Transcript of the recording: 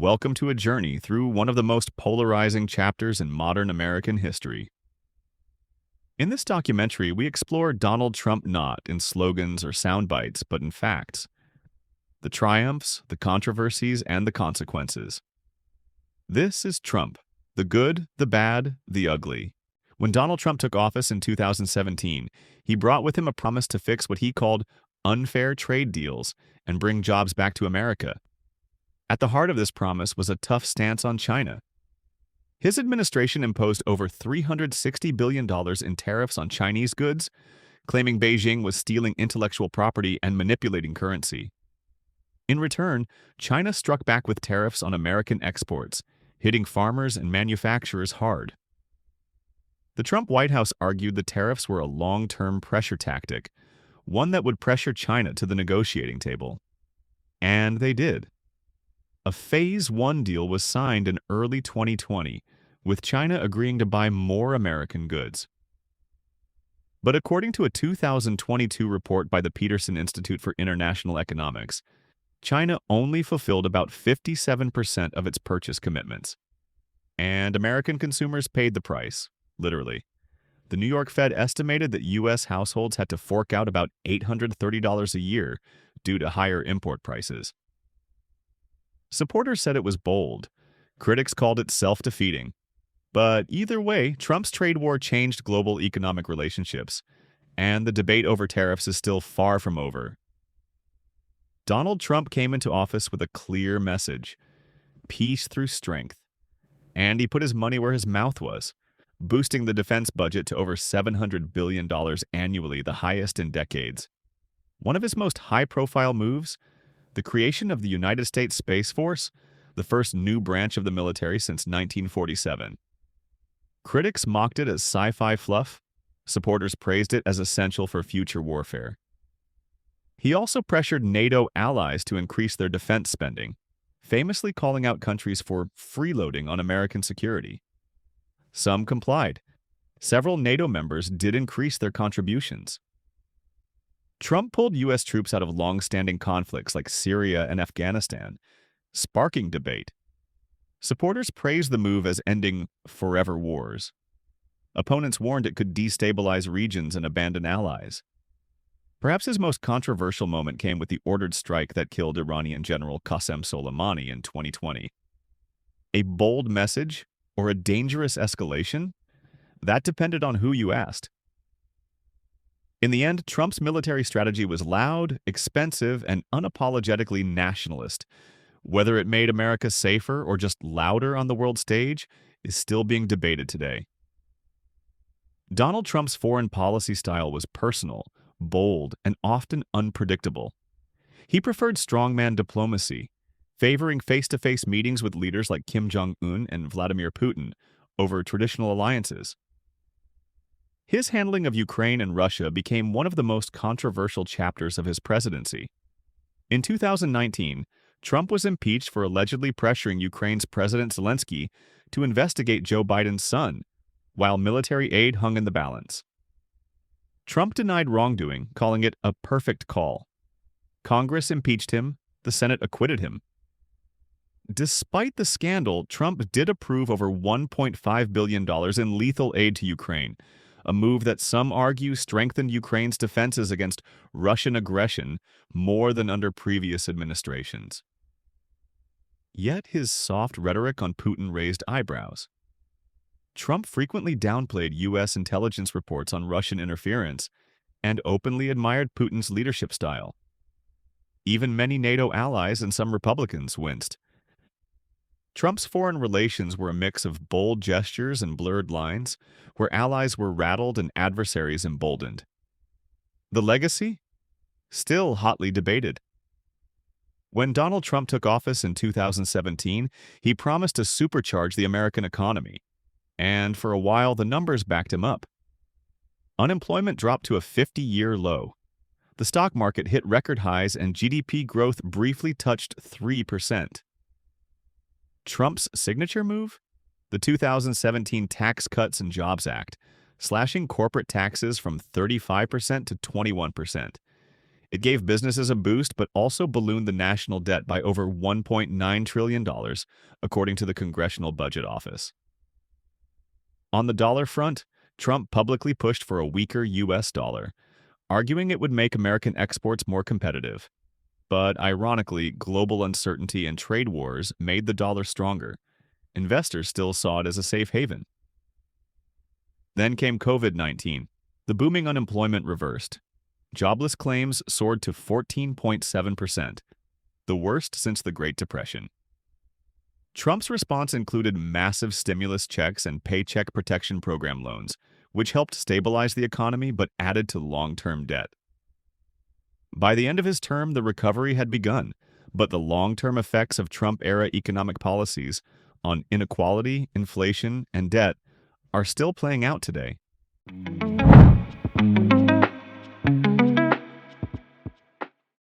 Welcome to a journey through one of the most polarizing chapters in modern American history. In this documentary, we explore Donald Trump not in slogans or sound bites, but in facts. The triumphs, the controversies, and the consequences. This is Trump, the good, the bad, the ugly. When Donald Trump took office in 2017, he brought with him a promise to fix what he called unfair trade deals and bring jobs back to America. At the heart of this promise was a tough stance on China. His administration imposed over $360 billion in tariffs on Chinese goods, claiming Beijing was stealing intellectual property and manipulating currency. In return, China struck back with tariffs on American exports, hitting farmers and manufacturers hard. The Trump White House argued the tariffs were a long-term pressure tactic, one that would pressure China to the negotiating table. And they did. A Phase 1 deal was signed in early 2020, with China agreeing to buy more American goods. But according to a 2022 report by the Peterson Institute for International Economics, China only fulfilled about 57% of its purchase commitments. And American consumers paid the price, literally. The New York Fed estimated that U.S. households had to fork out about $830 a year due to higher import prices. Supporters said it was bold. Critics called it self-defeating. But either way, Trump's trade war changed global economic relationships, and the debate over tariffs is still far from over. Donald Trump came into office with a clear message: peace through strength. And he put his money where his mouth was, boosting the defense budget to over $700 billion annually, the highest in decades. One of his most high-profile moves: the creation of the United States Space Force, the first new branch of the military since 1947. Critics mocked it as sci-fi fluff. Supporters praised it as essential for future warfare. He also pressured NATO allies to increase their defense spending, famously calling out countries for freeloading on American security. Some complied. Several NATO members did increase their contributions. Trump pulled U.S. troops out of long-standing conflicts like Syria and Afghanistan, sparking debate. Supporters praised the move as ending forever wars. Opponents warned it could destabilize regions and abandon allies. Perhaps his most controversial moment came with the ordered strike that killed Iranian General Qasem Soleimani in 2020. A bold message or a dangerous escalation? That depended on who you asked. In the end, Trump's military strategy was loud, expensive, and unapologetically nationalist. Whether it made America safer or just louder on the world stage is still being debated today. Donald Trump's foreign policy style was personal, bold, and often unpredictable. He preferred strongman diplomacy, favoring face-to-face meetings with leaders like Kim Jong-un and Vladimir Putin over traditional alliances. His handling of Ukraine and Russia became one of the most controversial chapters of his presidency. In 2019, Trump was impeached for allegedly pressuring Ukraine's President Zelensky to investigate Joe Biden's son, while military aid hung in the balance. Trump denied wrongdoing, calling it a perfect call. Congress impeached him, the Senate acquitted him. Despite the scandal, Trump did approve over $1.5 billion in lethal aid to Ukraine, a move that some argue strengthened Ukraine's defenses against Russian aggression more than under previous administrations. Yet his soft rhetoric on Putin raised eyebrows. Trump frequently downplayed U.S. intelligence reports on Russian interference and openly admired Putin's leadership style. Even many NATO allies and some Republicans winced. Trump's foreign relations were a mix of bold gestures and blurred lines, where allies were rattled and adversaries emboldened. The legacy? Still hotly debated. When Donald Trump took office in 2017, he promised to supercharge the American economy, and for a while the numbers backed him up. Unemployment dropped to a 50-year low. The stock market hit record highs and GDP growth briefly touched 3%. Trump's signature move? The 2017 Tax Cuts and Jobs Act, slashing corporate taxes from 35% to 21%. It gave businesses a boost, but also ballooned the national debt by over $1.9 trillion, according to the Congressional Budget Office. On the dollar front, Trump publicly pushed for a weaker U.S. dollar, arguing it would make American exports more competitive. But ironically, global uncertainty and trade wars made the dollar stronger. Investors still saw it as a safe haven. Then came COVID-19. The booming unemployment reversed. Jobless claims soared to 14.7%, the worst since the Great Depression. Trump's response included massive stimulus checks and Paycheck Protection Program loans, which helped stabilize the economy but added to long-term debt. By the end of his term, the recovery had begun, but the long-term effects of Trump-era economic policies on inequality, inflation, and debt are still playing out today.